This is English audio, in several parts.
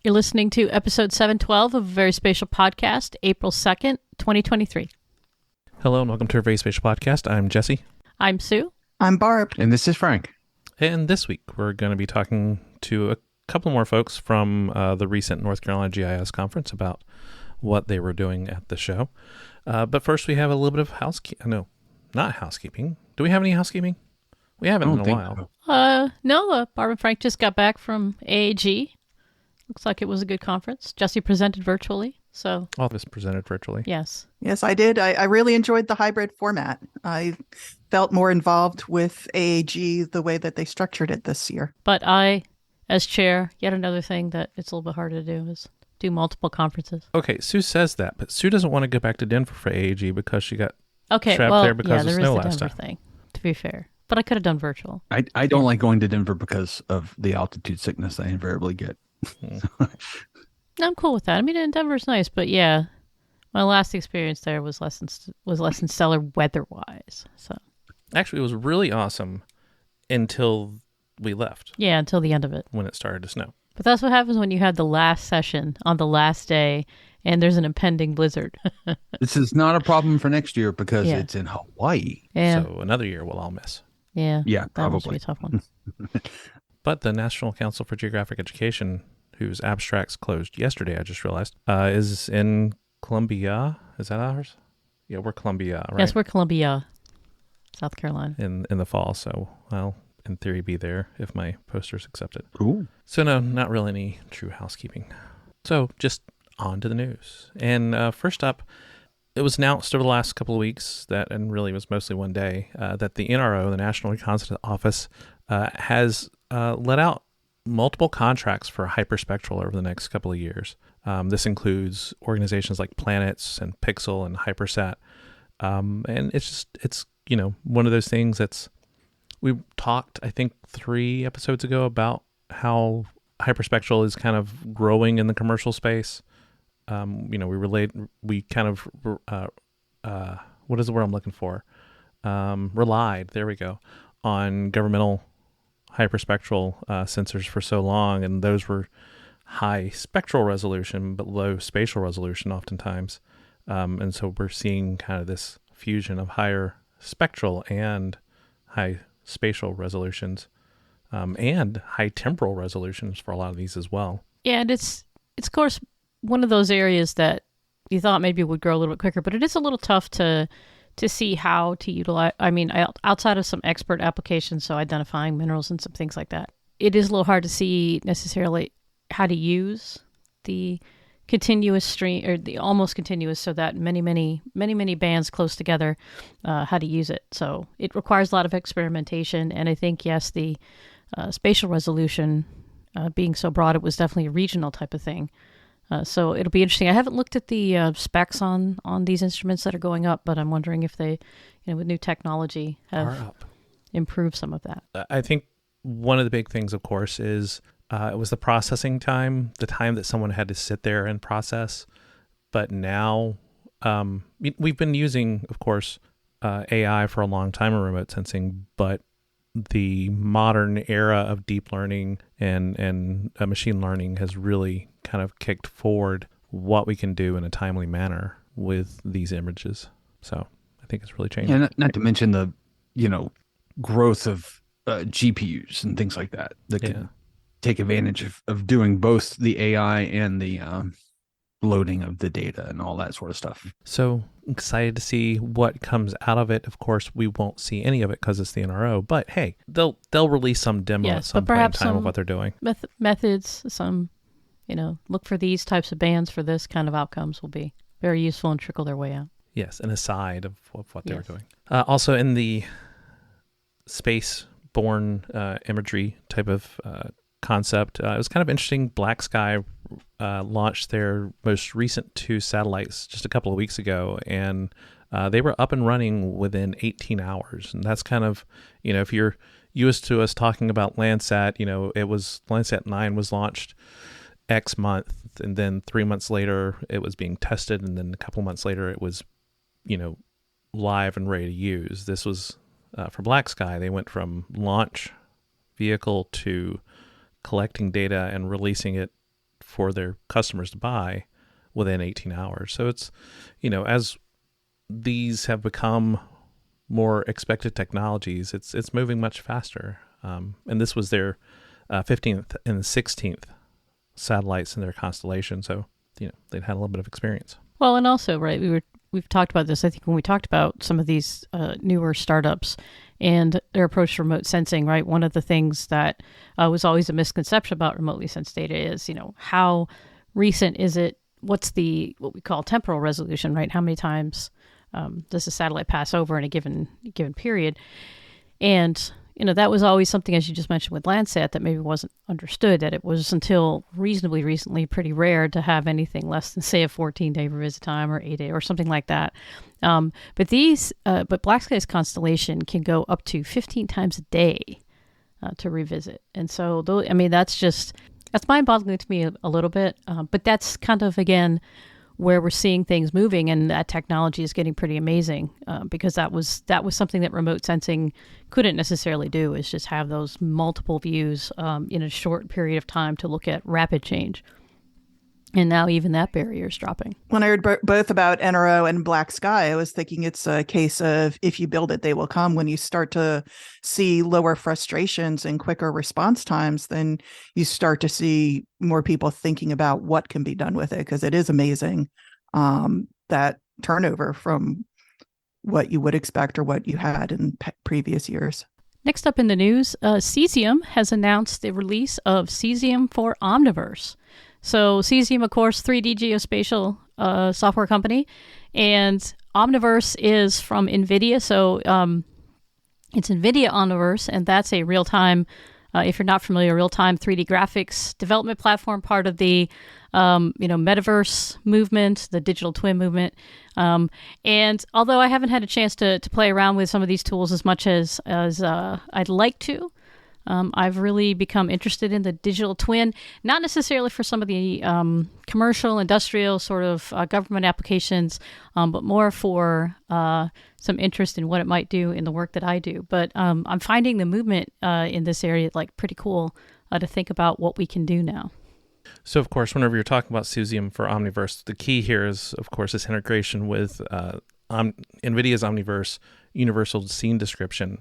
You're listening to episode 712 of VerySpatial Podcast, April 2nd, 2023. Hello and welcome to our VerySpatial Podcast. I'm Jesse. I'm Sue. I'm Barb. And this is Frank. And this week we're going to be talking to a couple more folks from the recent North Carolina GIS Conference about what they were doing at the show. But first we have a little bit of housekeeping. No, not housekeeping. Do we have any housekeeping? We haven't in a while. No, Barb and Frank just got back from AAG. Looks like it was a good conference. Jesse presented virtually, so... All of us presented virtually. Yes. Yes, I did. I really enjoyed the hybrid format. I felt more involved with AAG the way that they structured it this year. But I, as chair, yet another thing that it's a little bit harder to do is do multiple conferences. Okay, Sue says that, but Sue doesn't want to go back to Denver for AAG because she got trapped there because of snow last Denver time. Thing, to be fair. But I could have done virtual. I don't like going to Denver because of the altitude sickness I invariably get. I'm cool with that. I mean, Denver's nice, but yeah, my last experience there was less than stellar weather-wise. So actually, it was really awesome until we left. Yeah, until the end of it, when it started to snow. But that's what happens when you had the last session on the last day, and there's an impending blizzard. This is not a problem for next year because it's in Hawaii. Yeah. So another year we'll all miss. Yeah, probably. That must be a tough one. But the National Council for Geographic Education, whose abstracts closed yesterday, I just realized, is in Columbia. Is that ours? Yeah, we're Columbia, right? Yes, we're Columbia, South Carolina. In the fall, so I'll, in theory, be there if my poster's accepted. Cool. So no, not really any true housekeeping. So just on to the news. And first up, it was announced over the last couple of weeks that, and really was mostly one day, that the NRO, the National Reconnaissance Office, has let out multiple contracts for hyperspectral over the next couple of years. This includes organizations like Planets and Pixxel and Hypersat. And it's one of those things we talked, I think, 3 episodes ago about how hyperspectral is kind of growing in the commercial space. We kind of, what is the word I'm looking for? Relied, there we go, on governmental hyperspectral sensors for so long, and those were high spectral resolution but low spatial resolution oftentimes, and so we're seeing kind of this fusion of higher spectral and high spatial resolutions, and high temporal resolutions for a lot of these as well. Yeah, and it's of course one of those areas that you thought maybe would grow a little bit quicker, but it is a little tough to see how to utilize. I mean, outside of some expert applications, so identifying minerals and some things like that, it is a little hard to see necessarily how to use the continuous stream or the almost continuous, so that many bands close together, how to use it. So it requires a lot of experimentation, and I think, yes, the spatial resolution being so broad, it was definitely a regional type of thing. So it'll be interesting. I haven't looked at the specs on these instruments that are going up, but I'm wondering if they, with new technology, have improved some of that. I think one of the big things, of course, is it was the processing time, the time that someone had to sit there and process. But now we've been using, of course, AI for a long time in remote sensing, but the modern era of deep learning and machine learning has really kind of kicked forward what we can do in a timely manner with these images. So I think it's really changed. And not to mention the, growth of GPUs and things like that can take advantage of doing both the AI and the loading of the data and all that sort of stuff. So excited to see what comes out of it. Of course, we won't see any of it because it's the NRO, but hey, they'll release some demo at some point in time of what they're doing. Methods, some, look for these types of bands for this kind of outcomes will be very useful and trickle their way out. Yes, an aside of what they were doing. Also in the space-borne imagery type of concept, it was kind of interesting. BlackSky launched their most recent 2 satellites just a couple of weeks ago, and they were up and running within 18 hours. And that's kind of, if you're used to us talking about Landsat, it was Landsat 9 was launched X month, and then 3 months later it was being tested, and then a couple months later it was, live and ready to use. This was for BlackSky. They went from launch vehicle to collecting data and releasing it for their customers to buy within 18 hours. So it's, as these have become more expected technologies, it's moving much faster. And this was their 15th and 16th satellites in their constellation. So, they'd had a little bit of experience. Well, and also, right, we've talked about this, I think, when we talked about some of these newer startups and their approach to remote sensing, right? One of the things that was always a misconception about remotely sensed data is, how recent is it? What's what we call temporal resolution, right? How many times does the satellite pass over in a given period? And that was always something, as you just mentioned with Landsat, that maybe wasn't understood, that it was until reasonably recently pretty rare to have anything less than, say, a 14-day revisit time or 8-day or something like that. But BlackSky's constellation can go up to 15 times a day to revisit. And so, that's mind-boggling to me a little bit. But that's kind of, again, where we're seeing things moving, and that technology is getting pretty amazing because that was something that remote sensing couldn't necessarily do, is just have those multiple views in a short period of time to look at rapid change. And now even that barrier is dropping. When I heard both about NRO and BlackSky, I was thinking it's a case of if you build it, they will come. When you start to see lower frustrations and quicker response times, then you start to see more people thinking about what can be done with it, because it is amazing, that turnover from what you would expect or what you had in previous years. Next up in the news, Cesium has announced the release of Cesium for Omniverse. So Cesium, of course, 3D geospatial software company, and Omniverse is from NVIDIA. So it's NVIDIA Omniverse, and that's a real-time, if you're not familiar, real-time 3D graphics development platform, part of the metaverse movement, the digital twin movement. And although I haven't had a chance to play around with some of these tools as much as I'd like to, I've really become interested in the digital twin, not necessarily for some of the commercial, industrial sort of government applications, but more for some interest in what it might do in the work that I do. But I'm finding the movement in this area pretty cool to think about what we can do now. So, of course, whenever you're talking about Cesium for Omniverse, the key here is, of course, this integration with NVIDIA's Omniverse Universal Scene Description,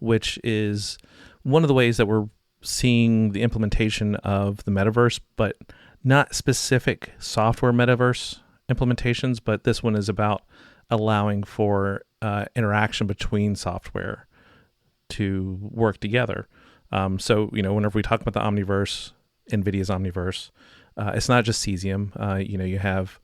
which is one of the ways that we're seeing the implementation of the metaverse, but not specific software metaverse implementations, but this one is about allowing for interaction between software to work together. So, whenever we talk about the Omniverse, NVIDIA's Omniverse, it's not just Cesium. You have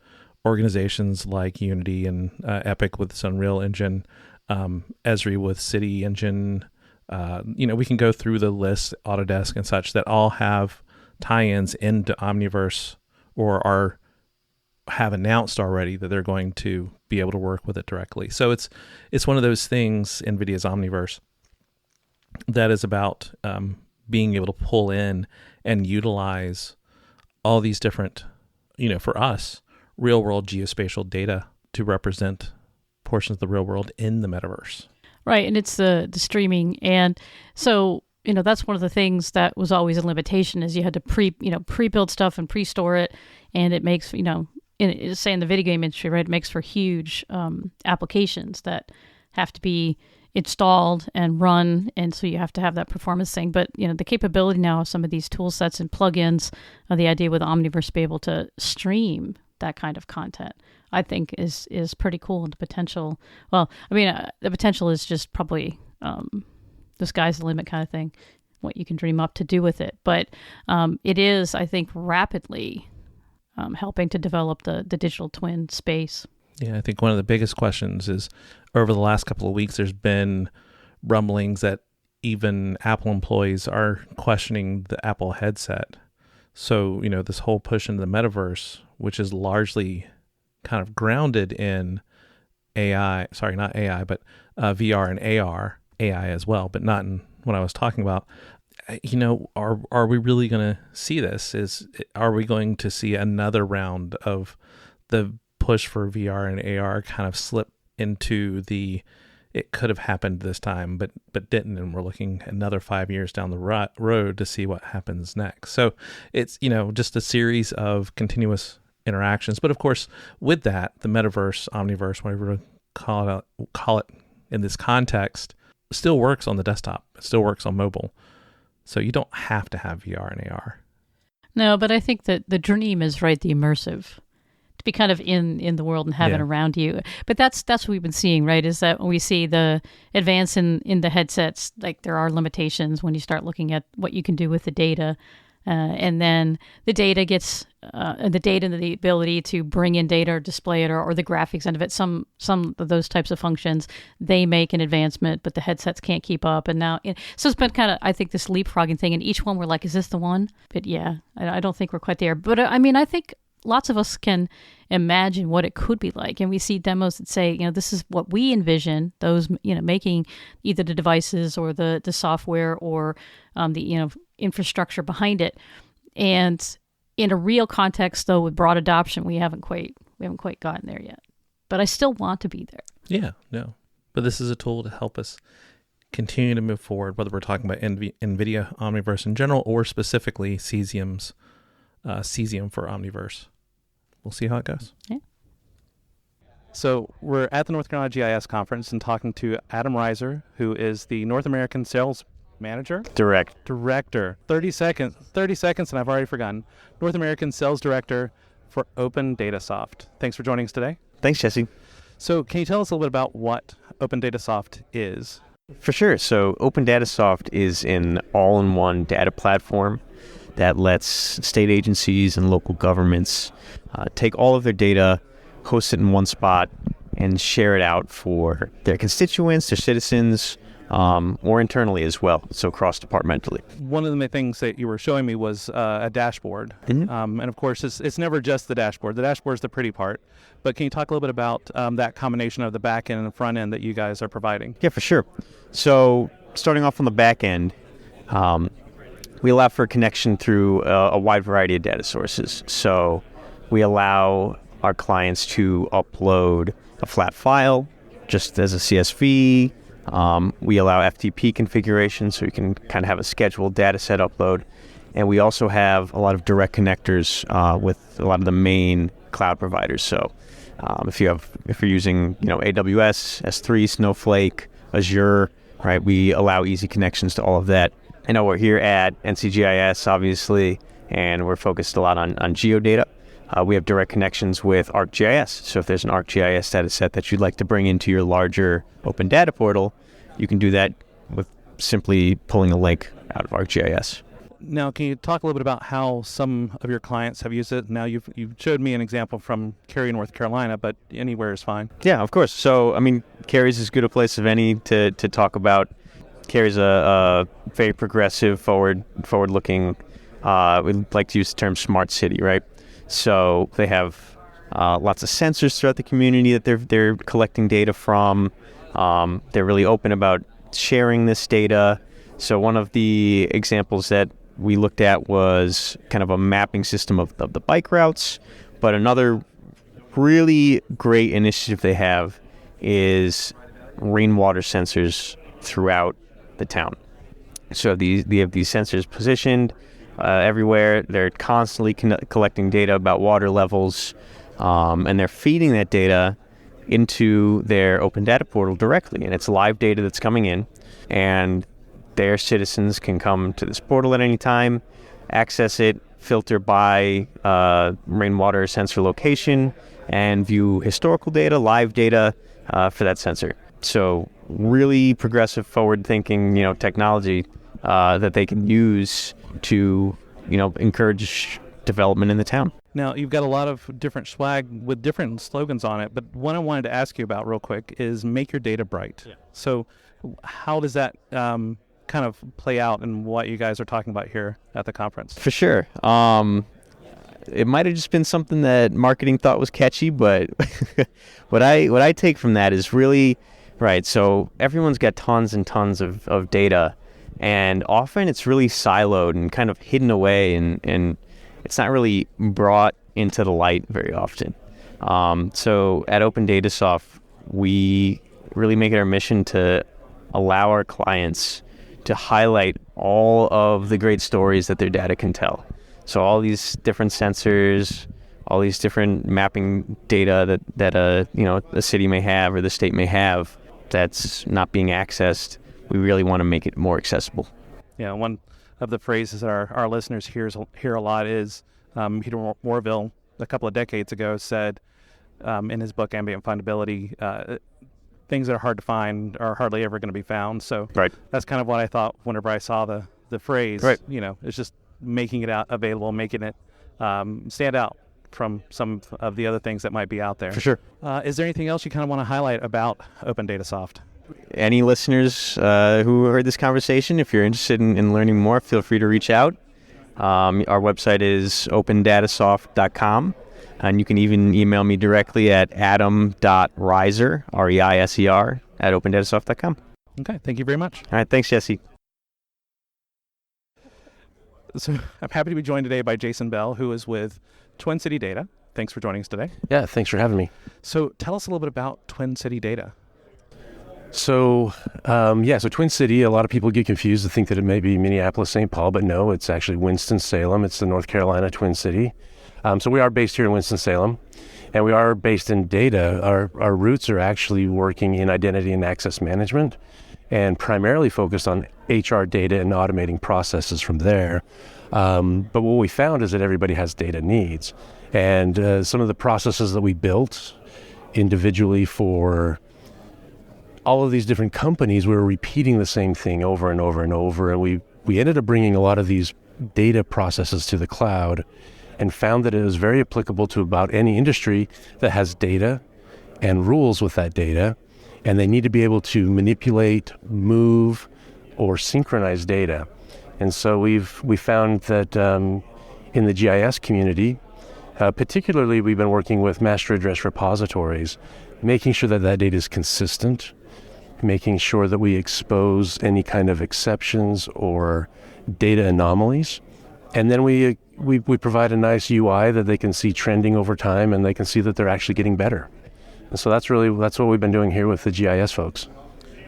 organizations like Unity and Epic with its Unreal Engine, Esri with City Engine. We can go through the list, Autodesk and such, that all have tie-ins into Omniverse or have announced already that they're going to be able to work with it directly. So it's one of those things, NVIDIA's Omniverse, that is about being able to pull in and utilize all these different, for us, real-world geospatial data to represent portions of the real world in the metaverse. Right, and it's the streaming, and so that's one of the things that was always a limitation, is you had to pre-build stuff and pre-store it, and it makes say in the video game industry, right, it makes for huge applications that have to be installed and run, and so you have to have that performance thing. But the capability now of some of these tool sets and plugins, the idea with Omniverse to be able to stream that kind of content, I think is pretty cool. And the potential, the potential is just probably the sky's the limit kind of thing, what you can dream up to do with it. But it is, I think, rapidly helping to develop the digital twin space. Yeah, I think one of the biggest questions is, over the last couple of weeks, there's been rumblings that even Apple employees are questioning the Apple headset. So, this whole push into the metaverse, which is largely kind of grounded in not AI, but VR and AR, AI as well, but not in what I was talking about. Are we really going to see this? Are we going to see another round of the push for VR and AR kind of slip into the it could have happened this time, but didn't, and we're looking another 5 years down the road to see what happens next. So it's, just a series of continuous interactions. But of course, with that, the metaverse, Omniverse, whatever you call it in this context, still works on the desktop. It still works on mobile. So you don't have to have VR and AR. No, but I think that the dream is, right, the immersive, to be kind of in the world and have it around you. But that's what we've been seeing, right, is that when we see the advance in the headsets, like there are limitations when you start looking at what you can do with the data. And then the data gets, and the ability to bring in data or display it, or the graphics end of it, some of those types of functions, they make an advancement, but the headsets can't keep up. And now, so it's been kind of, I think, this leapfrogging thing. And each one we're like, is this the one? But yeah, I don't think we're quite there. But I mean, I think lots of us can imagine what it could be like. And we see demos that say, this is what we envision, those, making either the devices or the software or the, infrastructure behind it. And in a real context, though, with broad adoption, we haven't quite gotten there yet. But I still want to be there. Yeah, no. But this is a tool to help us continue to move forward, whether we're talking about NVIDIA Omniverse in general or specifically Cesium for Omniverse. We'll see how it goes. Yeah. So we're at the North Carolina GIS Conference and talking to Adam Reiser, who is the North American Sales Manager? Director. 30 seconds, and I've already forgotten. North American Sales Director for OpenDataSoft. Thanks for joining us today. Thanks, Jesse. So can you tell us a little bit about what OpenDataSoft is? For sure. So OpenDataSoft is an all-in-one data platform that lets state agencies and local governments take all of their data, host it in one spot, and share it out for their constituents, their citizens, or internally as well, so cross-departmentally. One of the things that you were showing me was a dashboard. Mm-hmm. And of course, it's never just the dashboard. The dashboard is the pretty part. But can you talk a little bit about that combination of the back end and the front end that you guys are providing? Yeah, for sure. So starting off on the back end, we allow for connection through a wide variety of data sources. So we allow our clients to upload a flat file just as a CSV. We allow FTP configuration, so you can kind of have a scheduled data set upload. And we also have a lot of direct connectors with a lot of the main cloud providers. So if you're using AWS, S3, Snowflake, Azure, right, we allow easy connections to all of that. I know we're here at NC GIS, obviously, and we're focused a lot on geodata. We have direct connections with ArcGIS. So if there's an ArcGIS data set that you'd like to bring into your larger open data portal, you can do that with simply pulling a link out of ArcGIS. Now, can you talk a little bit about how some of your clients have used it? Now, you've showed me an example from Cary, North Carolina, but anywhere is fine. Yeah, of course. So, I mean, Cary's as good a place as any to talk about. Cary's a very progressive, forward-looking, we like to use the term smart city, right? So they have lots of sensors throughout the community that they're collecting data from. They're really open about sharing this data. So one of the examples that we looked at was kind of a mapping system of the bike routes. But another really great initiative they have is rainwater sensors throughout the town. So they have these sensors positioned everywhere. They're constantly collecting data about water levels, and they're feeding that data into their open data portal directly. And it's live data that's coming in, and their citizens can come to this portal at any time, access it, filter by rainwater sensor location, and view historical data, live data for that sensor. So really progressive, forward-thinking, technology that they can use to, encourage development in the town. Now, you've got a lot of different swag with different slogans on it, but one I wanted to ask you about real quick is make your data bright. Yeah. So how does that kind of play out in what you guys are talking about here at the conference? For sure. It might have just been something that marketing thought was catchy, but what I take from that is really, right, so everyone's got tons and tons of data, and often it's really siloed and kind of hidden away, and it's not really brought into the light very often. So at OpenDataSoft, we really make it our mission to allow our clients to highlight all of the great stories that their data can tell. So all these different sensors, all these different mapping data that a city may have or the state may have that's not being accessed, we really want to make it more accessible. Yeah, one of the phrases that our listeners hear a lot is Peter Morville, a couple of decades ago, said in his book Ambient Findability, things that are hard to find are hardly ever going to be found. So right. That's kind of what I thought whenever I saw the phrase. Right. It's just making it available, making it stand out from some of the other things that might be out there. For sure. Is there anything else you kind of want to highlight about OpenDataSoft? Any listeners who heard this conversation, if you're interested in learning more, feel free to reach out. Our website is OpenDataSoft.com, and you can even email me directly at adam.reiser, R-E-I-S-E-R, at OpenDataSoft.com. Okay, thank you very much. All right, thanks, Jesse. So I'm happy to be joined today by Jason Bell, who is with TwinCity Data. Thanks for joining us today. Yeah, thanks for having me. So tell us a little bit about TwinCity Data. So Twin City, a lot of people get confused to think that it may be Minneapolis, St. Paul, but no, it's actually Winston-Salem. It's the North Carolina Twin City. So we are based here in Winston-Salem, and we are based in data. Our roots are actually working in identity and access management, and primarily focused on HR data and automating processes from there. But what we found is that everybody has data needs. And some of the processes that we built individually for all of these different companies, we were repeating the same thing over and over and over. And we ended up bringing a lot of these data processes to the cloud and found that it was very applicable to about any industry that has data and rules with that data. And they need to be able to manipulate, move, or synchronize data. And so we found that in the GIS community, particularly we've been working with master address repositories, making sure that that data is consistent, making sure that we expose any kind of exceptions or data anomalies. And then we provide a nice UI that they can see trending over time, and they can see that they're actually getting better. And so that's what we've been doing here with the GIS folks.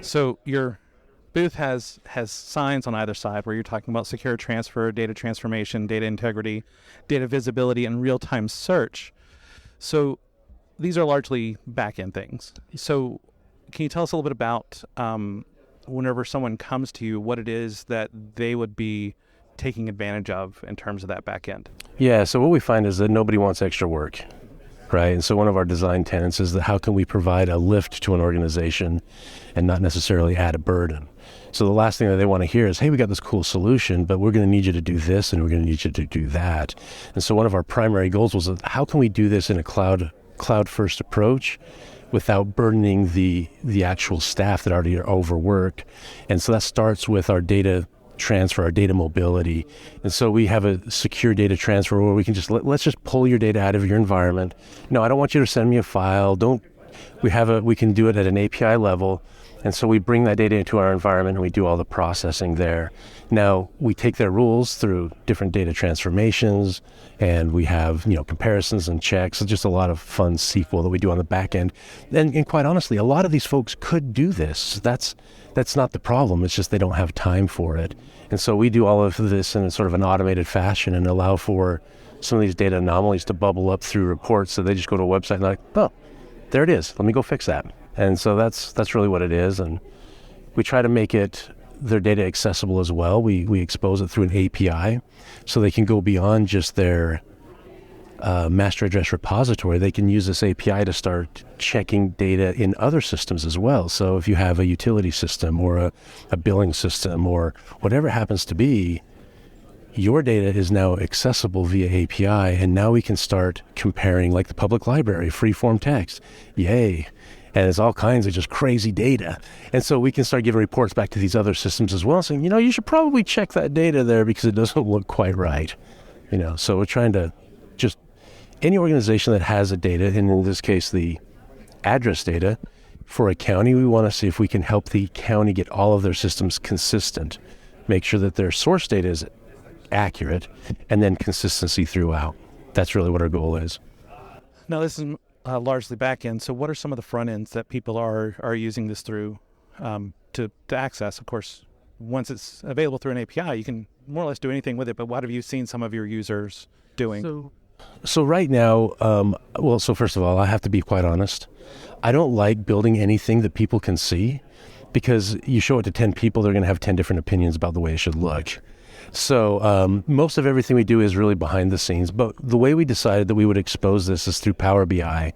So your booth has signs on either side where you're talking about secure transfer, data transformation, data integrity, data visibility, and real-time search. So these are largely back-end things. So can you tell us a little bit about whenever someone comes to you, what it is that they would be taking advantage of in terms of that back-end? Yeah, so what we find is that nobody wants extra work, right? And so one of our design tenets is that how can we provide a lift to an organization and not necessarily add a burden? So the last thing that they want to hear is, hey, we got this cool solution, but we're going to need you to do this and we're going to need you to do that. And so one of our primary goals was, how can we do this in a cloud-first approach without burdening the actual staff that already are overworked? And so that starts with our data transfer, our data mobility. And so we have a secure data transfer where we can just let's just pull your data out of your environment. No, I don't want you to send me a file. We can do it at an API level. And so we bring that data into our environment and we do all the processing there. Now, we take their rules through different data transformations, and we have, comparisons and checks. It's just a lot of fun SQL that we do on the back end. And quite honestly, a lot of these folks could do this. That's not the problem. It's just they don't have time for it. And so we do all of this in a sort of an automated fashion and allow for some of these data anomalies to bubble up through reports. So they just go to a website and like, oh, there it is. Let me go fix that. And so that's really what it is. And we try to make their data accessible as well. We expose it through an API so they can go beyond just their master address repository. They can use this API to start checking data in other systems as well. So if you have a utility system or a billing system or whatever it happens to be, your data is now accessible via API, and now we can start comparing, like the public library, free-form text. Yay. And it's all kinds of just crazy data. And so we can start giving reports back to these other systems as well, saying, you should probably check that data there because it doesn't look quite right. So we're trying to just, any organization that has a data, and in this case, the address data for a county, we want to see if we can help the county get all of their systems consistent, make sure that their source data is accurate, and then consistency throughout. That's really what our goal is. Now, this is largely back end. So what are some of the front ends that people are using this through to access? Of course, once it's available through an API, you can more or less do anything with it. But what have you seen some of your users doing? So right now, so first of all, I have to be quite honest. I don't like building anything that people can see, because you show it to 10 people, they're going to have 10 different opinions about the way it should look. So most of everything we do is really behind the scenes. But the way we decided that we would expose this is through Power BI,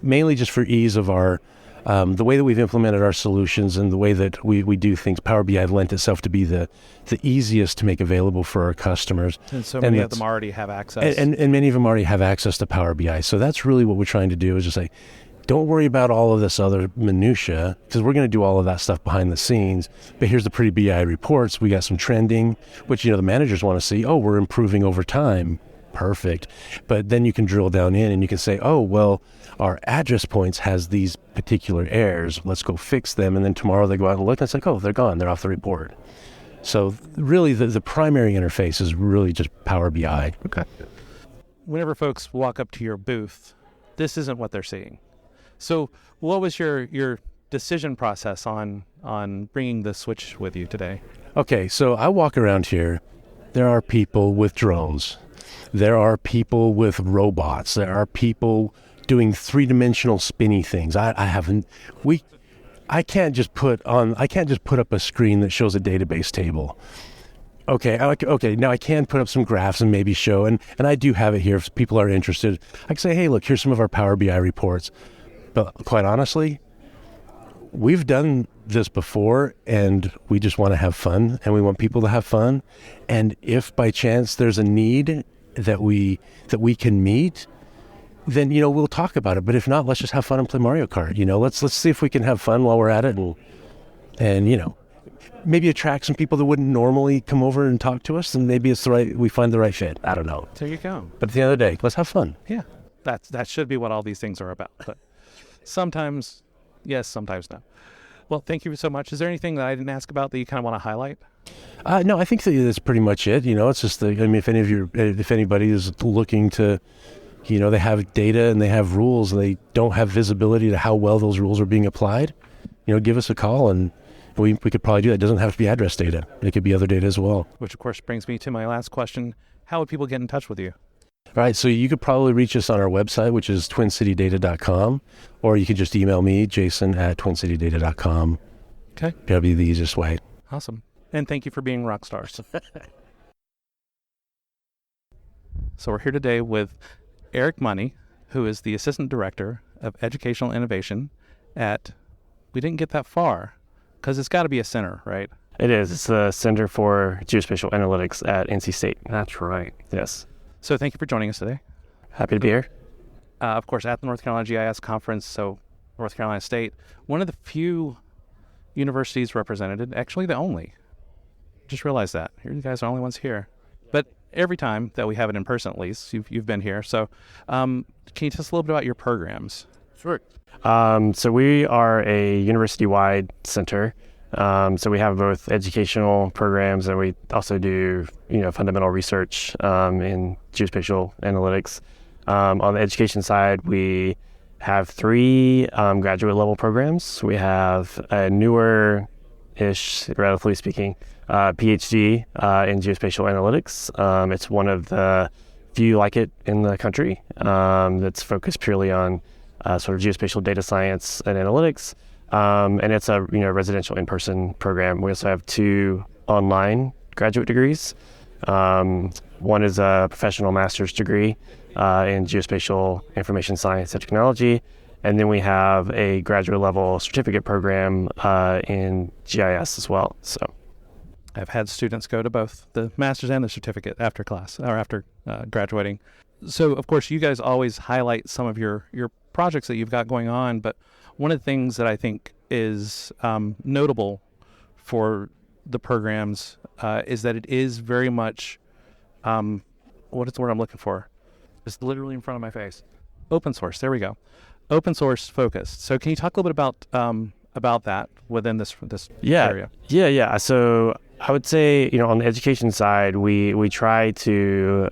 mainly just for ease of our the way that we've implemented our solutions and the way that we do things. Power BI lent itself to be the easiest to make available for our customers. And so many of them already have access. And many of them already have access to Power BI. So that's really what we're trying to do, is just say, don't worry about all of this other minutia, because we're going to do all of that stuff behind the scenes. But here's the pretty BI reports. We got some trending, which, the managers want to see. Oh, we're improving over time. Perfect. But then you can drill down in and you can say, oh, well, our address points has these particular errors. Let's go fix them. And then tomorrow they go out and look and it's like, oh, they're gone. They're off the report. So really the primary interface is really just Power BI. Okay. Whenever folks walk up to your booth, this isn't what they're seeing. So what was your decision process on bringing the switch with you today? Okay, so I walk around here. There are people with drones. There are people with robots. There are people doing three-dimensional spinny things. I can't just put up a screen that shows a database table. Okay, now I can put up some graphs and maybe show, and I do have it here if people are interested. I can say, hey, look, here's some of our Power BI reports. But quite honestly, we've done this before, and we just want to have fun, and we want people to have fun. And if by chance there's a need that we can meet, then we'll talk about it. But if not, let's just have fun and play Mario Kart. Let's see if we can have fun while we're at it, and maybe attract some people that wouldn't normally come over and talk to us, and maybe we find the right fit. I don't know. There you go. But at the end of the day, let's have fun. Yeah, that should be what all these things are about. But sometimes yes, sometimes no. Well, thank you so much. Is there anything that I didn't ask about that you kind of want to highlight? No, I think that's pretty much it. It's just if anybody is looking to, they have data and they have rules and they don't have visibility to how well those rules are being applied, give us a call and we could probably do that. It doesn't have to be address data. It could be other data as well. Which of course brings me to my last question. How would people get in touch with you? All right, so you could probably reach us on our website, which is TwinCityData.com, or you could just email me, Jason@TwinCityData.com. Okay. That'll be the easiest way. Awesome. And thank you for being rock stars. So we're here today with Eric Money, who is the Assistant Director of Educational Innovation at, we didn't get that far, because it's got to be a center, right? It is. It's the Center for Geospatial Analytics at NC State. That's right. Yes. So thank you for joining us today. Happy to be here. Of course, at the North Carolina GIS Conference, so North Carolina State, one of the few universities represented, actually the only. Just realized that. You guys are the only ones here. But every time that we have it in person, at least, you've been here. So can you tell us a little bit about your programs? Sure. So we are a university-wide center. So we have both educational programs and we also do, fundamental research in geospatial analytics. On the education side, we have 3 graduate level programs. We have a newer-ish, relatively speaking, PhD in geospatial analytics. It's one of the few like it in the country that's focused purely on sort of geospatial data science and analytics. And it's a residential in-person program. We also have 2 online graduate degrees. One is a professional master's degree in geospatial information science and technology, and then we have a graduate level certificate program in GIS as well. So, I've had students go to both the master's and the certificate after class or after graduating. So, of course, you guys always highlight some of your projects that you've got going on, but one of the things that I think is notable for the programs is that it is very much, what is the word I'm looking for? It's literally in front of my face. Open source. There we go. Open source focused. So can you talk a little bit about that within this area? Yeah. So I would say, on the education side, we try to,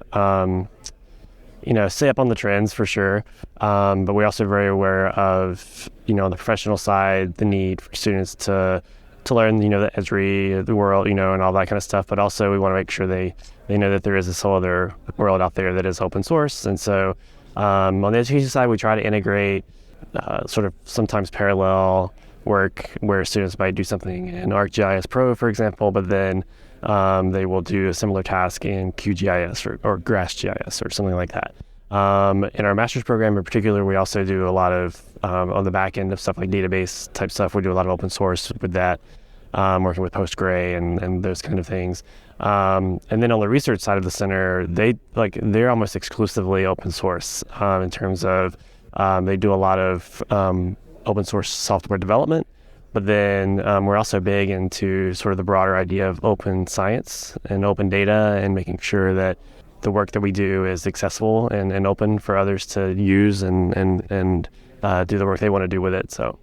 stay up on the trends for sure. But we're also very aware of, on the professional side, the need for students to learn, the Esri, the world, and all that kind of stuff. But also we want to make sure they know that there is this whole other world out there that is open source. And so on the education side, we try to integrate sort of sometimes parallel work where students might do something in ArcGIS Pro, for example, but then they will do a similar task in QGIS or GrassGIS or something like that. In our master's program in particular, we also do a lot of, on the back end of stuff like database type stuff, we do a lot of open source with that, working with PostgreSQL and those kind of things. And then on the research side of the center, they're almost exclusively open source in terms of they do a lot of open source software development. But then we're also big into sort of the broader idea of open science and open data and making sure that the work that we do is accessible and open for others to use and do the work they want to do with it. So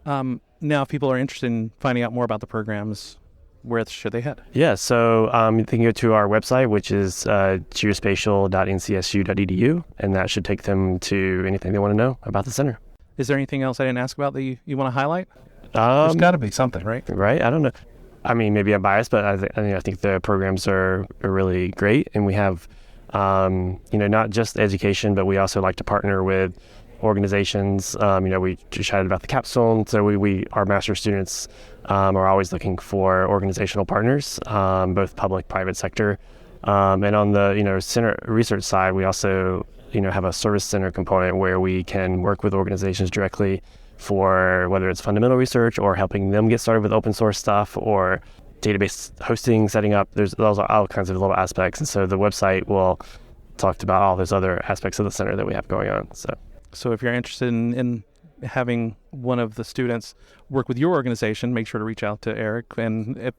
now if people are interested in finding out more about the programs, where should they head? Yeah, so you can go to our website, which is geospatial.ncsu.edu, and that should take them to anything they want to know about the center. Is there anything else I didn't ask about that you want to highlight? There's got to be something, right? Right? I don't know. I mean, maybe I'm biased, but I think the programs are really great, and we have, not just education, but we also like to partner with organizations. We just chatted about the capstone, so our master students are always looking for organizational partners, both public, private sector, and on the center research side, we also have a service center component where we can work with organizations directly for whether it's fundamental research or helping them get started with open source stuff or database hosting, setting up. Those are all kinds of little aspects. And so the website will talk about all those other aspects of the center that we have going on. So if you're interested in having one of the students work with your organization, make sure to reach out to Eric. And if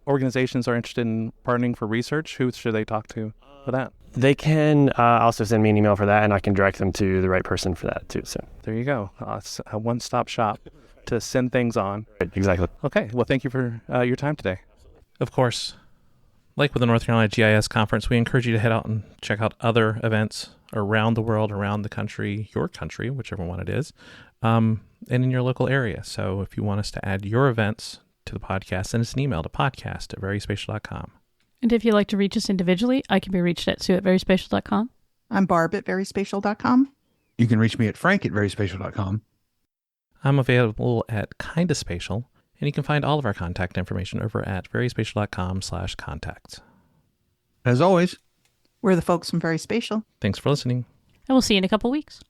organizations are interested in partnering for research, who should they talk to for that? They can also send me an email for that, and I can direct them to the right person for that too. So there you go. It's a one-stop shop to send things on. Right, exactly. Okay. Well, thank you for your time today. Of course, like with the North Carolina GIS Conference, we encourage you to head out and check out other events around the world, around the country, your country, whichever one it is, and in your local area. So if you want us to add your events to the podcast, send us an email to podcast@veryspatial.com. And if you'd like to reach us individually, I can be reached at sue@veryspatial.com. I'm Barb at VerySpatial.com. You can reach me at Frank at VerySpatial.com. I'm available at Kinda Spatial, and you can find all of our contact information over at veryspatial.com/contact. As always, We're the folks from VerySpatial. Thanks for listening. And we'll see you in a couple weeks.